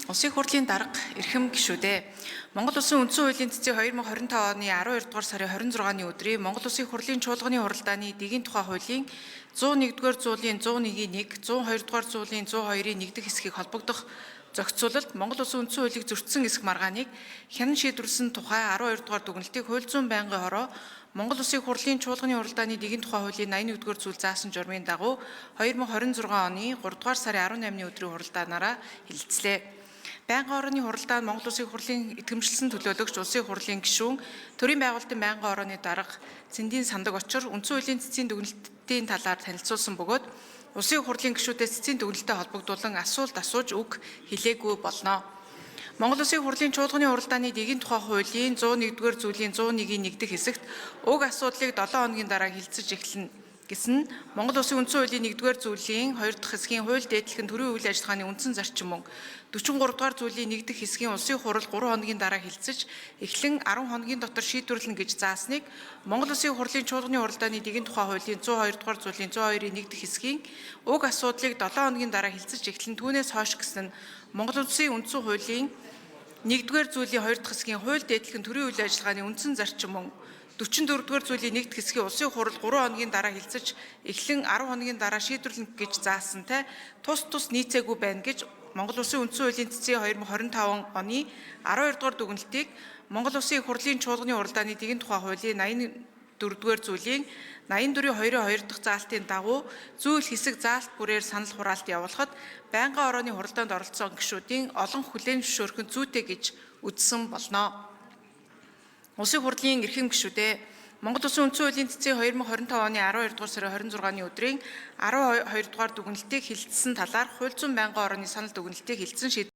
Улсын хурлын дарга эрхэм гишүүдээ Монгол Улсын үндсэн хуулийн цэцэг 2025 оны 12 дугаар сарын 26-ны өдрийн Монгол Улсын хурлын чуулганы хуралдааны дэгийн тухай хуулийн 101-р зүйлийн 101-ийн 1, 102-р зүйлийн 102-ийн 1 дэх хэсгийг холбогдох зохицуулалт Монгол Улсын үндсэн хуулийг зөрчсөн эсэх маргааныг хянан шийдвэрлсэн тухай 12 дугаар дүгнэлтийг хууль зүйн байнгын хороо Монгол Улсын хурлын чуулганы хуралдааны дэгийн тухай хуулийн 81-р зүйл заасан журмын дагуу 2026 оны 3 дугаар сарын 18-ны өдрийн хуралдаанаараа хэлэлцлээ. Байнгын орооны хуралдаанд Монгол Улсын хурлын итгэмжлсэн төлөөлөгч Улсын хурлын гишүүн, төрийн байгуулалтын байнгын орооны дарга Цэндийн сандаг очир үндсэн хуулийн цэцгийн дүгнэлтийн талаар танилцуулсан бөгөөд Улсын хурлын гишүүдээс цэцгийн дүгнэлтэд холбогдуулан асуулт асууж үг хэлээгүй болно. Монгол Улсын хурлын чуулганы хуралдааны дэгийн тухай хуулийн 101-р зүйлийн 101-ийн 1 дэх хэсэгт уг асуудлыг 7 хоногийн дараа хэлэлцэж эхэлнэ. Гэсэн Монгол Улсын үндсэн хуулийн 1-р зүйлийн 2 дахь хэсгийн хууль дээдлэх нь төрийн үйл ажиллагааны үндсэн зарчим мөн 43 дугаар зүйлийн 1 дэх хэсгийн улсын хурал 3 хоногийн дараа хэлэлцэж эхлэн 10 хоногийн дотор шийдвэрлэнэ гэж заасныг Монгол Улсын хурлын чуулганы хуралдааны дэгийн тухай хуулийн 102 дугаар зүйлийн 102-ийн 1 дэх хэсгийн уг асуудлыг 7 хоногийн дараа хэлэлцэж эхлэн түүнээс хойш гэсэн нь Монгол Улсын үндсэн хуулийн 1-р зүйлийн 2 дахь хэсгийн хууль дээдлэх нь төрийн үйл ажиллагааны үндсэн зарчим мөн 44-р зүйлийн 1 дэх хэсгийн улсын хурал 3 хоногийн дараа хэлэлцэж эхлэн 10 хоногийн дараа шийдвэрлэнэ гэж заасантай тус нийцээгүй байна гэж Монгол Улсын үндсэн хуулийн цэцгийн 2025 оны 12 дугаар дүгнэлтийг Монгол Улсын хурлын чуулганы хуралдааны дэгийн тухай хуулийн 84-р зүйлийн 84-2 дахь заалтын дагуу зүйл хэсэг заалт бүрээр санал хураалт явуулахад байнгын орооны хуралдаанд оролцсон гишүүдийн олон хүлээн зөвшөөрөх нь зүйтэй гэж үзсэн болно. Улсын хурлын эрхэм гишүүдээ Монгол Улсын үндсэн хуулийн цэцгийн 2025 оны 12 дугаар сарын 26-ны өдрийн 12 дугаар дүгнэлтийг хэлэлцсэн талаар хууль зүйн байнгын орооны санал дүгнэлтийг хэлэлцэн